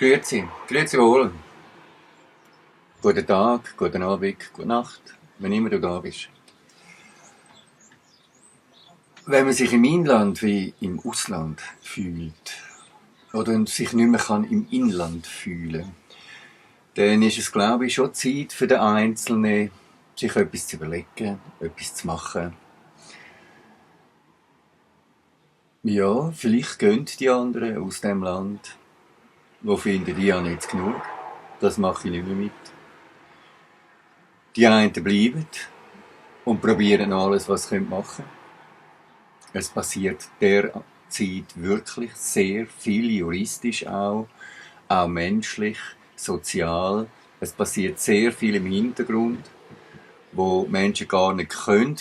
Grüezi wohl. Guten Tag, guten Abend, gute Nacht, wenn immer du da bist. Wenn man sich im Inland wie im Ausland fühlt oder sich nicht mehr im Inland fühlen, dann ist es, glaube ich, schon Zeit für den Einzelnen, sich etwas zu überlegen, etwas zu machen. Ja, vielleicht gehen die anderen aus dem Land, wo finden die ja nicht genug. Das mache ich nicht mehr mit. Die einen bleiben und probieren alles, was sie machen können. Es passiert derzeit wirklich sehr viel, juristisch auch menschlich, sozial. Es passiert sehr viel im Hintergrund, wo Menschen gar nicht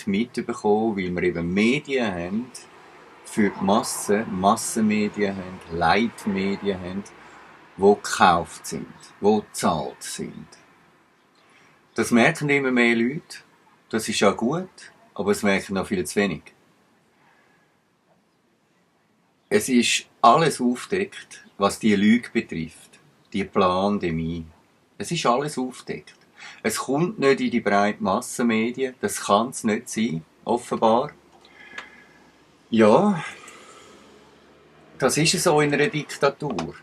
mitbekommen können, weil wir eben Medien haben, für die Massenmedien haben, Leitmedien haben, die gekauft sind, die gezahlt sind. Das merken immer mehr Leute, das ist ja gut, aber es merken noch viel zu wenig. Es ist alles aufgedeckt, was die Lüge betrifft, die Pandemie. Es ist alles aufgedeckt. Es kommt nicht in die breiten Massenmedien, das kann es nicht sein, offenbar. Ja, das ist so in einer Diktatur.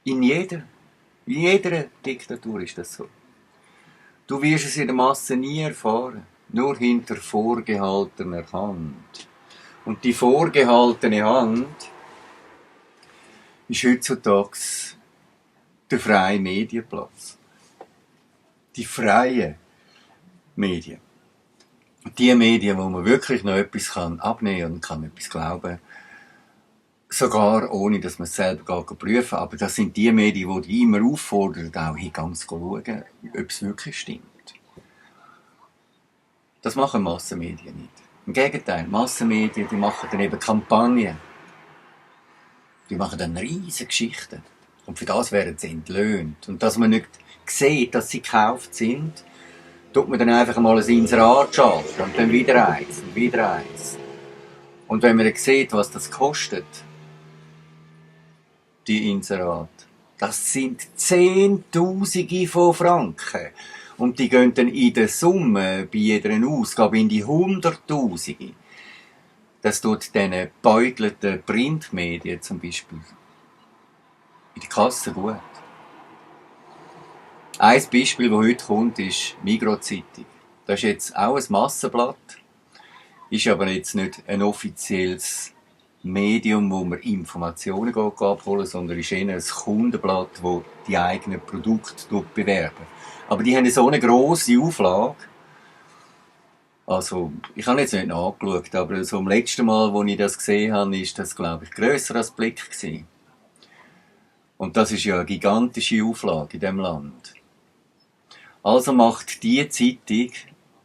In jeder Diktatur ist das so. Du wirst es in der Masse nie erfahren, nur hinter vorgehaltener Hand. Und die vorgehaltene Hand ist heutzutage der freie Medienplatz. Die freien Medien. Die Medien, wo man wirklich noch etwas abnehmen kann und etwas glauben. Sogar ohne, dass man es selber prüfen kann. Aber das sind die Medien, die immer auffordern, auch hier ganz zu schauen, ob es wirklich stimmt. Das machen Massenmedien nicht. Im Gegenteil, Massenmedien, die machen dann eben Kampagnen. Die machen dann riesige Geschichten. Und für das werden sie entlöhnt. Und dass man nicht sieht, dass sie gekauft sind, tut man dann einfach mal ein Inserat schalten und dann wieder eins und wieder eins. Und wenn man dann sieht, was das kostet, die Inserat, das sind Zehntausende von Franken. Und die gehen dann in der Summe bei jeder Ausgabe in die Hunderttausende. Das tut diesen beutelten Printmedien zum Beispiel in der Kasse gut. Ein Beispiel, das heute kommt, ist Migros-Zeitung. Das ist jetzt auch ein Massenblatt, ist aber jetzt nicht ein offizielles Medium, wo man Informationen abholen, sondern ist eher ein Kundenblatt, das die eigenen Produkte bewerben. Aber die haben so eine grosse Auflage. Also, ich habe jetzt nicht nachgeschaut, aber so am letzten Mal, als ich das gesehen habe, ist das, glaube ich, grösser als Blick gewesen. Und das ist ja eine gigantische Auflage in diesem Land. Also macht diese Zeitung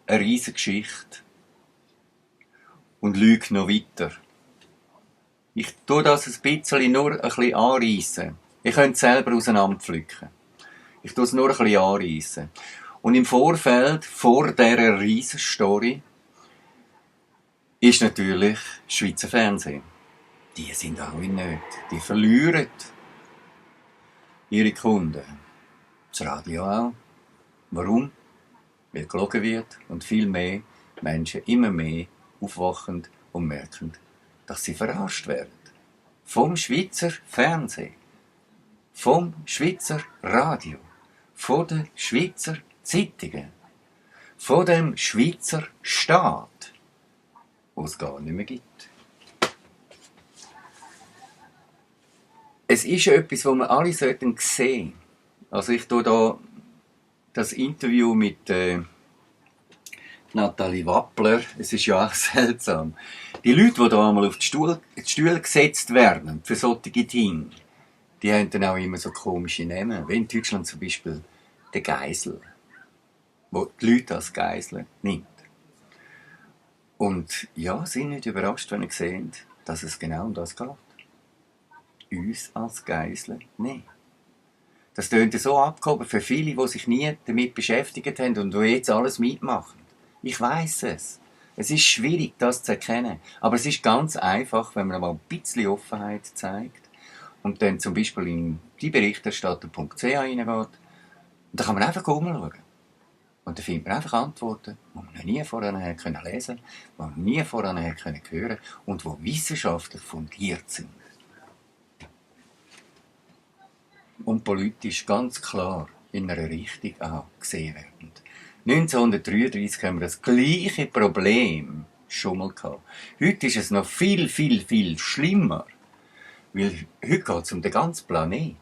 eine riesige Geschichte und lügt noch weiter. Ich tue das ein bisschen nur ein bisschen anreissen. Ich könnte es selber auseinanderpflücken. Ich tue es nur ein bisschen anreissen. Und im Vorfeld, vor dieser riesen Story, ist natürlich das Schweizer Fernsehen. Die sind auch in Not. Die verlieren ihre Kunden. Das Radio auch. Warum? Weil gelogen wird und viel mehr Menschen immer mehr aufwachen und merken, dass sie verarscht werden. Vom Schweizer Fernsehen, vom Schweizer Radio, von den Schweizer Zeitungen, von dem Schweizer Staat, wo es gar nicht mehr gibt. Es ist etwas, was wir alle sehen sollten. Also ich tue da das Interview mit Nathalie Wappler, es ist ja auch seltsam. Die Leute, die da einmal auf die Stühle gesetzt werden, für solche Dinge, die haben dann auch immer so komische Namen. Wie in Deutschland zum Beispiel der Geisel, wo die Leute als Geisel nimmt. Und ja, sind nicht überrascht, wenn ihr seht, dass es genau um das geht. Uns als Geisel nehmen. Das tönt so abgehoben für viele, die sich nie damit beschäftigt haben und die jetzt alles mitmachen. Ich weiss es. Es ist schwierig, das zu erkennen. Aber es ist ganz einfach, wenn man mal ein bisschen Offenheit zeigt und dann zum Beispiel in dieberichterstatter.ch reingeht, und da kann man einfach umschauen. Und da findet man einfach Antworten, die man noch nie vorher lesen konnte, die man nie vorher hören konnte und die wissenschaftlich fundiert sind. Und politisch ganz klar in einer Richtung auch gesehen werden. 1933 haben wir das gleiche Problem schon mal gehabt. Heute ist es noch viel, viel, viel schlimmer, weil heute geht es um den ganzen Planeten.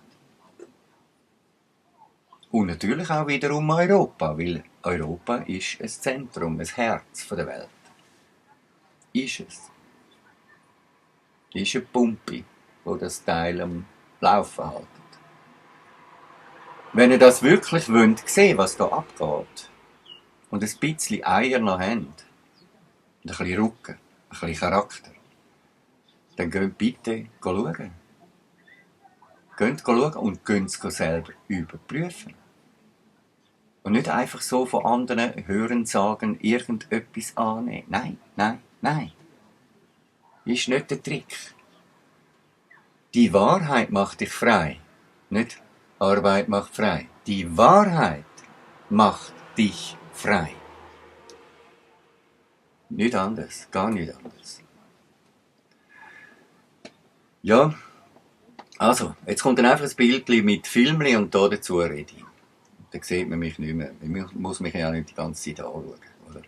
Und natürlich auch wieder um Europa, weil Europa ist ein Zentrum, ein Herz der Welt. Ist es. Ist eine Pumpe, die das Teil am Laufen hält. Wenn ihr das wirklich wollt, sehen, was da abgeht, und ein bisschen Eier noch habt, und ein bisschen Rücken, ein bisschen Charakter, dann geht bitte schauen. Geht schauen und geht es selber überprüfen. Und nicht einfach so von anderen hören, sagen, irgendetwas annehmen. Nein, nein, nein. Ist nicht der Trick. Die Wahrheit macht dich frei. Nicht Arbeit macht frei. Die Wahrheit macht dich frei. Nicht anders, gar nicht anders. Ja, also, jetzt kommt dann einfach ein Bild mit Filmli und da dazu rede ich. Dann sieht man mich nicht mehr. Man muss mich ja nicht die ganze Zeit anschauen. Oder?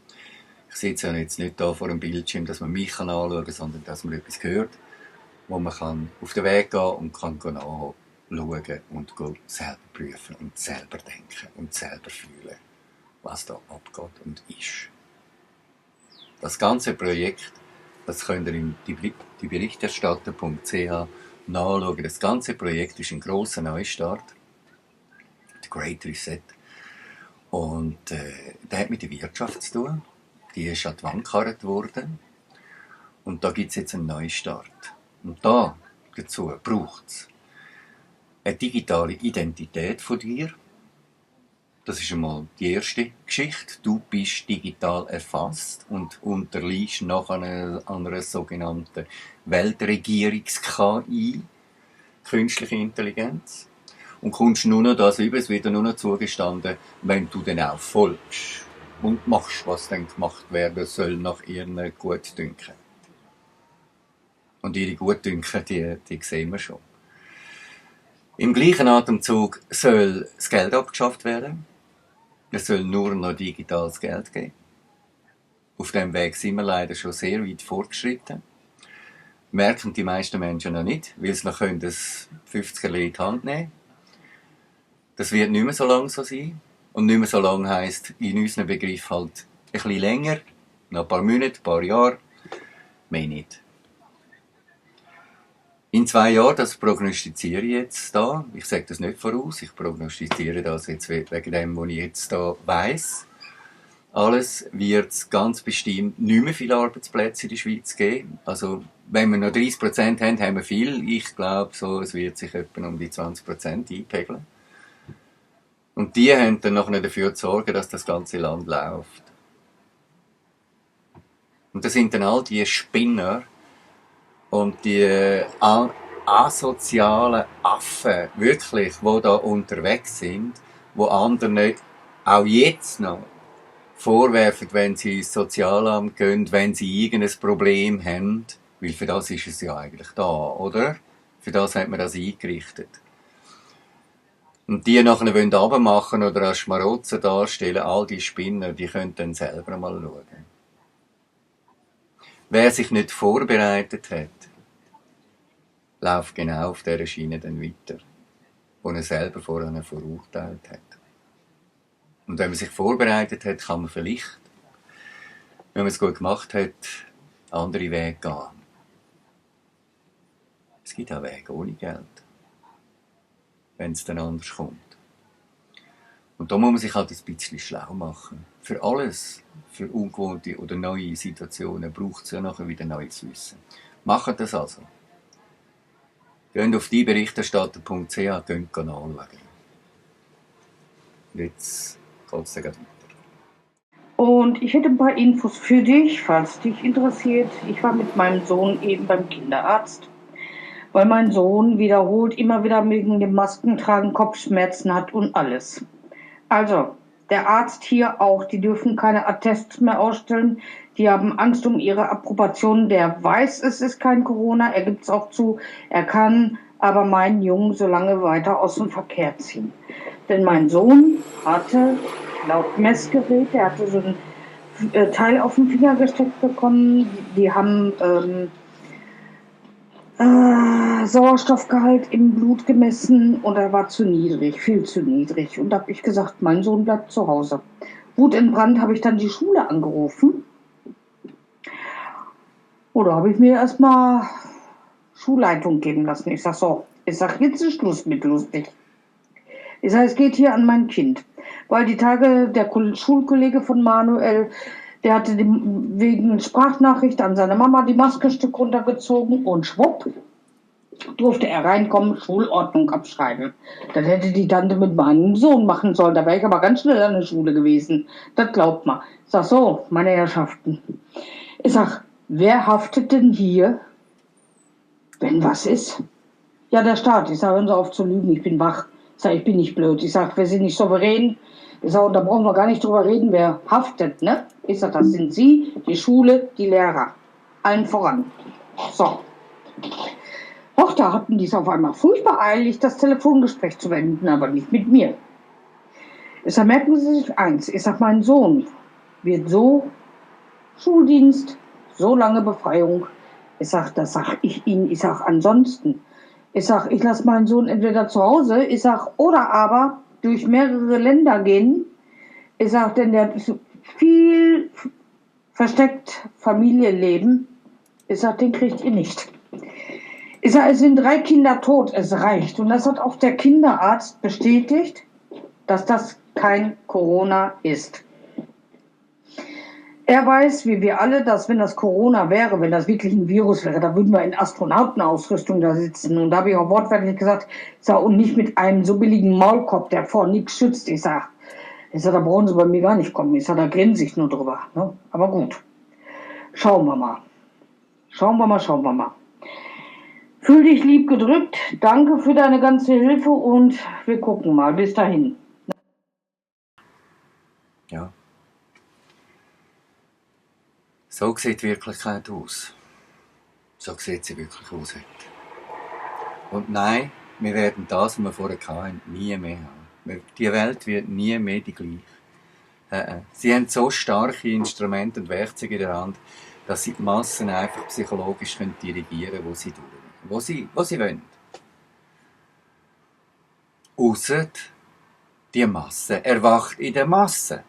Ich sitze ja jetzt nicht da vor dem Bildschirm, dass man mich anschauen kann, sondern dass man etwas hört, wo man kann auf den Weg gehen und kann nachschauen und selber prüfen und selber denken und selber fühlen, was da abgeht und ist. Das ganze Projekt, das könnt ihr in dieberichterstatter.ch nachschauen. Das ganze Projekt ist ein grosser Neustart. The Great Reset. Und der hat mit der Wirtschaft zu tun. Die ist an die Wand gekarrt worden. Und da gibt es jetzt einen Neustart. Und dazu braucht es eine digitale Identität von dir. Das ist einmal die erste Geschichte. Du bist digital erfasst und unterliegst nachher einer sogenannten Weltregierungs-KI, künstliche Intelligenz. Und kommst nur noch das über, es wird dir nur noch zugestanden, wenn du dann auch folgst und machst, was dann gemacht werden soll nach ihren Gutdünken. Und ihre Gutdünken, die sehen wir schon. Im gleichen Atemzug soll das Geld abgeschafft werden. Es soll nur noch digitales Geld geben. Auf diesem Weg sind wir leider schon sehr weit fortgeschritten. Merken die meisten Menschen noch nicht, weil sie noch das 50er in die Hand nehmen können. Das wird nicht mehr so lange so sein. Und nicht mehr so lange heisst in unserem Begriff halt ein bisschen länger, noch ein paar Monate, ein paar Jahre, mehr nicht. In 2 Jahren, das prognostiziere ich jetzt da. Ich sage das nicht voraus, ich prognostiziere das jetzt wegen dem, was ich jetzt da weiss. Alles wird es ganz bestimmt nicht mehr viele Arbeitsplätze in der Schweiz geben. Also, wenn wir noch 30% haben, haben wir viel. Ich glaube, so, es wird sich etwa um die 20% einpegeln. Und die haben dann nachher dafür zu sorgen, dass das ganze Land läuft. Und das sind dann all die Spinner und die asozialen Affen, wirklich, die da unterwegs sind, die anderen auch jetzt noch vorwerfen, wenn sie ins Sozialamt gehen, wenn sie irgendein Problem haben. Weil für das ist es ja eigentlich da, oder? Für das hat man das eingerichtet. Und die nachher wollen runtermachen oder als Schmarotzer darstellen, all die Spinner, die können dann selber mal schauen. Wer sich nicht vorbereitet hat, läuft genau auf dieser Schiene dann weiter, wo er selber vorher verurteilt hat. Und wenn man sich vorbereitet hat, kann man vielleicht, wenn man es gut gemacht hat, andere Wege gehen. Es gibt auch Wege ohne Geld, wenn es dann anders kommt. Und da muss man sich halt ein bisschen schlau machen. Für alles, für ungewohnte oder neue Situationen, braucht es ja nachher wieder neues Wissen. Macht das also. Geht auf dieberichterstatter.ch, geht nachschauen. Jetzt geht es dann weiter. Und ich hätte ein paar Infos für dich, falls dich interessiert. Ich war mit meinem Sohn eben beim Kinderarzt. weil mein Sohn wiederholt immer wieder wegen dem Maskentragen Kopfschmerzen hat und alles. Also, der Arzt hier auch, die dürfen keine Attests mehr ausstellen. Die haben Angst um ihre Approbation. Der weiß, es ist kein Corona, er gibt es auch zu. Er kann aber meinen Jungen so lange weiter aus dem Verkehr ziehen. Denn mein Sohn hatte laut Messgerät, der hatte so ein Teil auf den Finger gesteckt bekommen. Die haben Sauerstoffgehalt im Blut gemessen und er war zu niedrig, viel zu niedrig. Und da habe ich gesagt, mein Sohn bleibt zu Hause. Wutentbrannt habe ich dann die Schule angerufen. Oder habe ich mir erstmal Schulleitung geben lassen. Ich sage so, jetzt ist Schluss mit lustig. Ich sage, es geht hier an mein Kind. Weil die Tage der Schulkollege von Manuel, der hatte wegen Sprachnachricht an seine Mama die Maske ein Stück runtergezogen und schwupp, durfte er reinkommen, Schulordnung abschreiben. Das hätte die Tante mit meinem Sohn machen sollen. Da wäre ich aber ganz schnell an der Schule gewesen. Das glaubt man. Ich sag so, meine Herrschaften. Ich sag, wer haftet denn hier, wenn was ist? Ja, der Staat. Ich sag, hören Sie auf zu lügen, ich bin wach. Ich sag, ich bin nicht blöd. Ich sag, wir sind nicht souverän. Ich sag, und da brauchen wir gar nicht drüber reden, wer haftet, ne? Ich sag, das sind Sie, die Schule, die Lehrer. Allen voran. So. Doch, da hatten die es auf einmal furchtbar eilig, das Telefongespräch zu beenden, aber nicht mit mir. Ich sag, merken Sie sich eins. Ich sag, mein Sohn wird so Schuldienst, so lange Befreiung. Ich sag, das sag ich Ihnen. Ich sag, ansonsten. Ich sag, ich lasse meinen Sohn entweder zu Hause, ich sag, oder aber durch mehrere Länder gehen. Ich sag, denn der hat viel versteckt Familienleben. Ich sag, den kriegt ihr nicht. Ich sag, es sind 3 Kinder tot, es reicht. Und das hat auch der Kinderarzt bestätigt, dass das kein Corona ist. Er weiß, wie wir alle, dass wenn das Corona wäre, wenn das wirklich ein Virus wäre, da würden wir in Astronautenausrüstung da sitzen. Und da habe ich auch wortwörtlich gesagt, ich sag, und nicht mit einem so billigen Maulkorb, der vor nichts schützt. Ich sag, da brauchen Sie bei mir gar nicht kommen. Ich sag, da grinse ich nur drüber. Ne? Aber gut, schauen wir mal. Schauen wir mal. Fühl dich lieb gedrückt. Danke für deine ganze Hilfe und wir gucken mal. Bis dahin. Ja. So sieht die Wirklichkeit aus. So sieht sie wirklich aus heute. Und nein, wir werden das, was wir vorher hatten, nie mehr haben. Die Welt wird nie mehr die gleiche. Sie haben so starke Instrumente und Werkzeuge in der Hand, dass sie die Massen einfach psychologisch dirigieren können, wo sie wollen. Ausser die Masse erwacht in der Masse.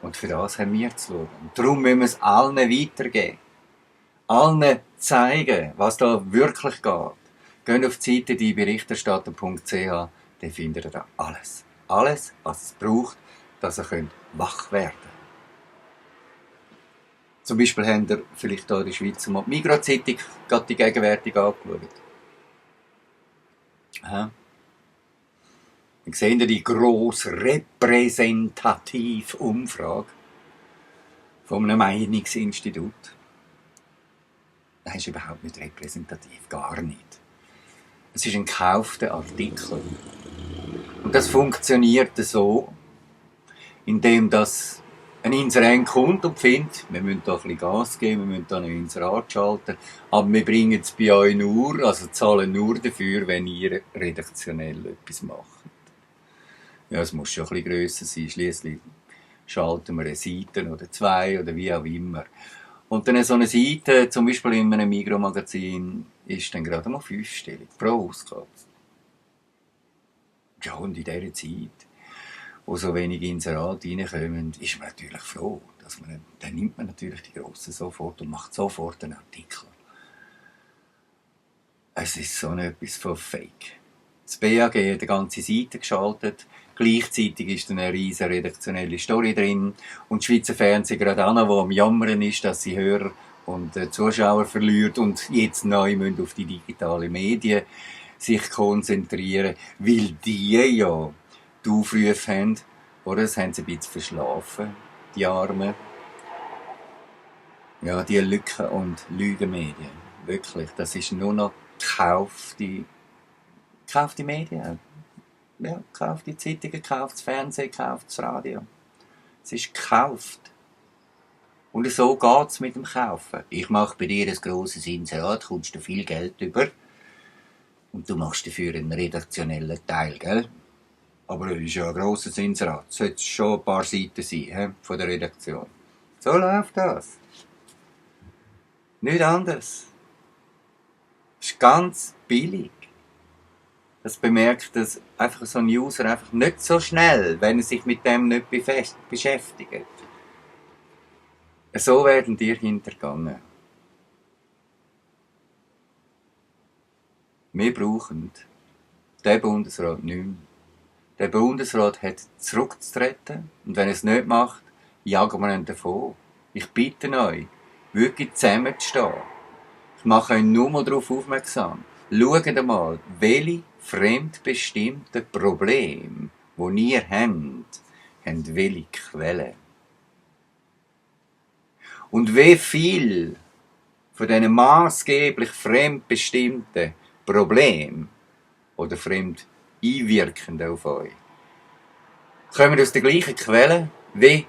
Und für das haben wir zu schauen. Und darum müssen wir es allen weitergeben. Allen zeigen, was da wirklich geht. Geht auf die Seite dieberichterstatter.ch, dann findet ihr da alles. Alles, was es braucht, dass ihr wach werden könnt. Zum Beispiel habt ihr vielleicht hier in der Schweiz mal die Migros-Zeitung gerade die gegenwärtig angeschaut. Aha. Dann seht ihr die grosse repräsentative Umfrage von einem Meinungsinstitut. Das ist überhaupt nicht repräsentativ, gar nicht. Es ist ein gekaufter Artikel. Und das funktioniert so, indem das ein Inserent kommt und findet, wir müssen da ein bisschen Gas geben, wir müssen da ein Inserat schalten, aber wir bringen es bei euch nur, also zahlen nur dafür, wenn ihr redaktionell etwas macht. Ja, es muss schon ein bisschen grösser sein, schliesslich schalten wir eine Seite oder 2 oder wie auch immer. Und dann so eine Seite, zum Beispiel in einem Migros-Magazin, ist dann gerade mal 5-stellig pro Ausgabe. Ja, und in dieser Zeit, wo so wenige Inserate reinkommen, ist man natürlich froh, dass dann nimmt man natürlich die Grossen sofort und macht sofort einen Artikel. Es ist so etwas von Fake. Das BAG hat eine ganze Seite geschaltet, gleichzeitig ist eine riesige redaktionelle Story drin und die Schweizer Fernsehen gerade auch noch, wo am Jammern ist, dass sie Hörer und Zuschauer verliert und jetzt neu müssen auf die digitalen Medien sich konzentrieren, weil die ja die Aufrufe haben, oder? Das haben sie ein bisschen verschlafen, die Armen. Ja, die Lücken- und Lügenmedien. Wirklich, das ist nur noch gekaufte Medien. Ja, gekaufte Zeitungen, gekauftes Fernsehen, gekauftes Radio. Es ist gekauft. Und so geht es mit dem Kaufen. Ich mache bei dir ein grosses Inserat, kommst du viel Geld über. Und du machst dafür einen redaktionellen Teil, gell? Aber das ist ja ein grosses Inserat. Es sollte schon ein paar Seiten sein, von der Redaktion. So läuft das. Nicht anders. Es ist ganz billig. Das bemerkt das einfach so ein User einfach nicht so schnell, wenn er sich mit dem nicht beschäftigt. So werden dir hintergangen. Wir brauchen den Bundesrat nicht mehr. Der Bundesrat hat zurückzutreten und wenn er es nicht macht, jagen wir ihn davon. Ich bitte euch, wirklich zusammenzustehen. Ich mache euch nur mal darauf aufmerksam. Schaut einmal, welche fremdbestimmten Probleme, die ihr habt, haben welche Quellen. Und wie viel von diesen maßgeblich fremdbestimmten Problemen oder fremd einwirkenden auf euch kommen aus der gleichen Quelle wie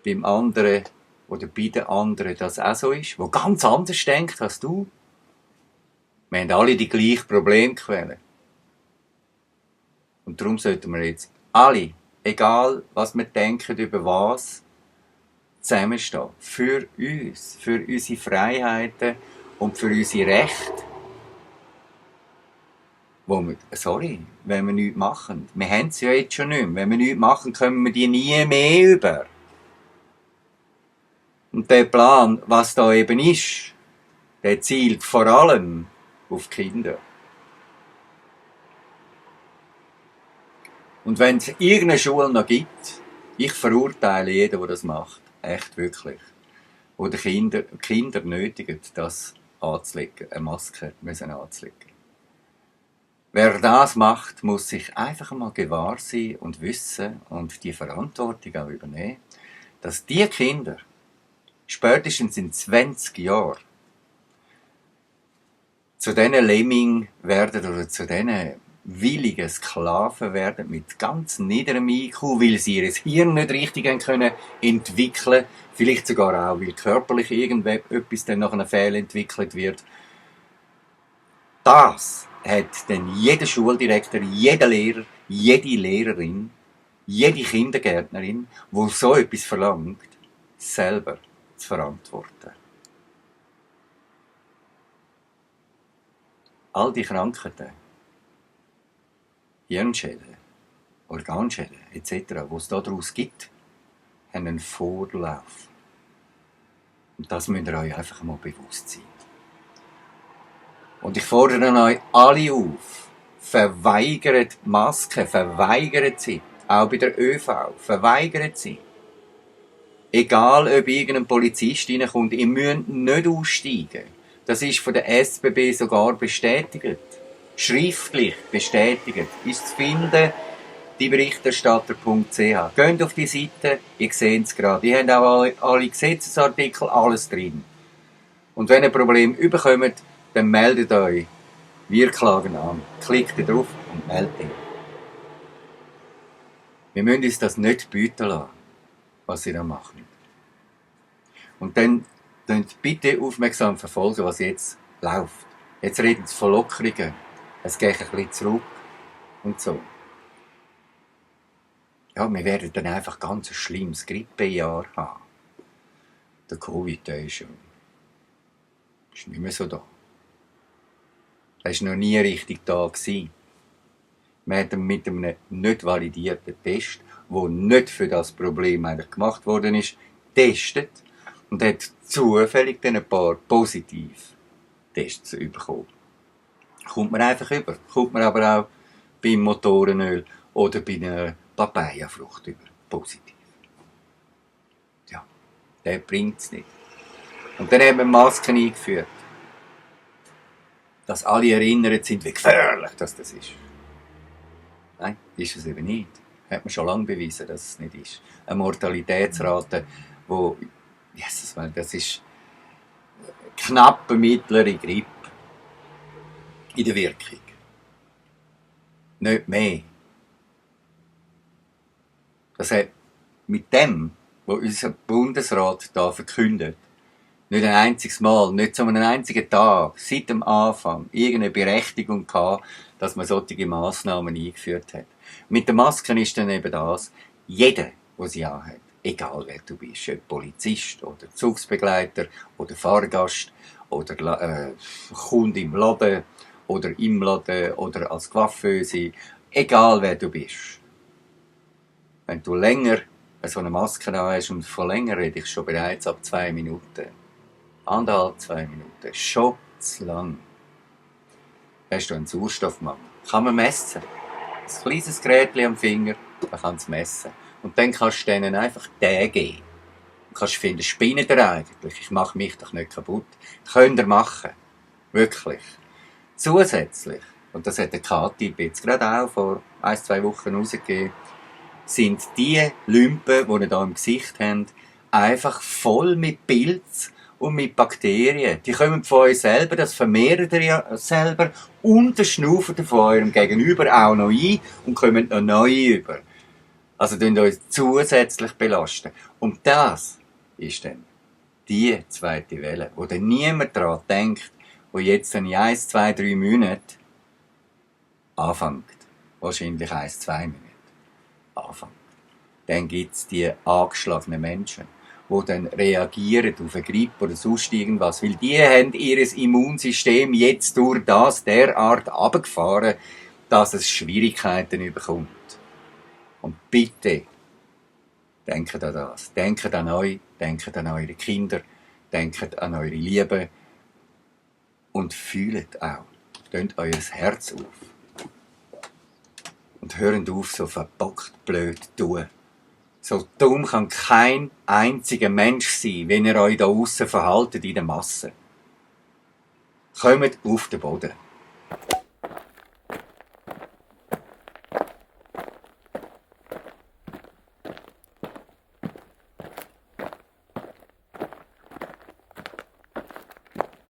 beim anderen oder bei den anderen das auch so ist, wo ganz anders denkt als du. Wir haben alle die gleiche Problemquelle. Und darum sollten wir jetzt alle, egal was wir denken über was, zusammenstehen. Für uns, für unsere Freiheiten und für unsere Rechte. Wenn wir nichts machen. Wir haben es ja jetzt schon nicht mehr. Wenn wir nichts machen, kommen wir die nie mehr über. Und der Plan, was da eben ist, der zielt vor allem auf die Kinder. Und wenn es irgendeine Schule noch gibt, ich verurteile jeden, der das macht. Echt, wirklich. Wo die Kinder nötigen, das anzulegen, eine Maske müssen anzulegen. Wer das macht, muss sich einfach mal gewahr sein und wissen und die Verantwortung auch übernehmen, dass die Kinder spätestens in 20 Jahren zu diesen Lemming werden oder zu diesen willigen Sklaven werden mit ganz niederem IQ, weil sie ihr Hirn nicht richtig können entwickeln, vielleicht sogar auch, weil körperlich irgendetwas dann nachher fehlentwickelt wird. Das hat dann jeder Schuldirektor, jeder Lehrer, jede Lehrerin, jede Kindergärtnerin, die so etwas verlangt, selber zu verantworten. All die Krankheiten, Hirnschäden, Organschäden etc., die es daraus gibt, haben einen Vorlauf. Und das müsst ihr euch einfach mal bewusst sein. Und ich fordere euch alle auf, verweigert Masken, verweigert sie, auch bei der ÖV, verweigert sie. Egal, ob irgendein Polizist reinkommt, ihr müsst nicht aussteigen. Das ist von der SBB sogar bestätigt. Schriftlich bestätigt. Ist zu finden, dieberichterstatter.ch. Geht auf die Seite, ihr seht es gerade. Die haben auch alle Gesetzesartikel, alles drin. Und wenn ihr ein Problem überkommt, dann meldet euch. Wir klagen an. Klickt drauf und meldet euch. Wir müssen uns das nicht bieten lassen, was sie da machen. Und dann bitte aufmerksam verfolgen, was jetzt läuft. Jetzt reden sie von Lockerungen. Es geht ein bisschen zurück und so. Ja, wir werden dann einfach ganz ein schlimmes Grippejahr haben. Der Covid, der ist nicht mehr so da. Er war noch nie richtig da gewesen. Wir haben mit einem nicht validierten Test, der nicht für das Problem eigentlich gemacht worden ist, getestet und hat zufällig dann ein paar Positiv-Tests bekommen. Kommt man einfach über. Kommt man aber auch beim Motorenöl oder bei einer Papayafrucht über. Positiv. Ja, der bringt es nicht. Und dann haben wir Masken eingeführt. Dass alle erinnert sind, wie gefährlich das ist. Nein, ist es eben nicht. Hat man schon lange bewiesen, dass es nicht ist. Eine Mortalitätsrate, wo, Jesus, das ist knappe mittlere Grippe in der Wirkung. Nicht mehr. Das hat mit dem, was unser Bundesrat da verkündet, nicht ein einziges Mal, nicht zu einem einzigen Tag, seit dem Anfang, irgendeine Berechtigung gehabt, dass man solche Massnahmen eingeführt hat. Mit den Masken ist dann eben das, jeder, der sie anhat, egal wer du bist, ob Polizist oder Zugsbegleiter oder Fahrgast oder Kunde im Laden oder als Coiffeuse, egal wer du bist. Wenn du länger so eine Maske an hast, und von länger rede ich schon bereits ab 2 Minuten, 1,5, 2 Minuten, schon zu lang, hast du einen Sauerstoffmangel. Kann man messen. Ein kleines Gerät am Finger, man kann es messen. Und dann kannst du denen einfach den geben. Du kannst finden, spinnt ihr eigentlich? Ich mache mich doch nicht kaputt. Könnt ihr machen. Wirklich. Zusätzlich, und das hat der Kathi jetzt gerade auch vor 1-2 Wochen rausgegeben, sind die Lympen, die ihr hier im Gesicht habt, einfach voll mit Pilz und mit Bakterien. Die kommen von euch selber, das vermehrt ihr ja selber, und das schnaufen von eurem Gegenüber auch noch ein und kommen noch neue über. Also tun euch zusätzlich belasten. Und das ist dann die zweite Welle, wo dann niemand daran denkt, wo jetzt in 1, 2, 3 Monaten anfängt. Wahrscheinlich 1, 2 Monate anfängt. Dann gibt es die angeschlagenen Menschen, die dann reagieren auf eine Grippe oder sonst irgendwas, weil die haben ihr Immunsystem jetzt durch das derart runtergefahren, dass es Schwierigkeiten bekommt. Und bitte, denkt an das. Denkt an euch, denkt an eure Kinder, denkt an eure Liebe und fühlt auch. Tönt euer Herz auf. Und hört auf, so verbockt blöd zu tun. So dumm kann kein einziger Mensch sein, wenn ihr euch da aussen verhaltet in der Masse. Kommt auf den Boden.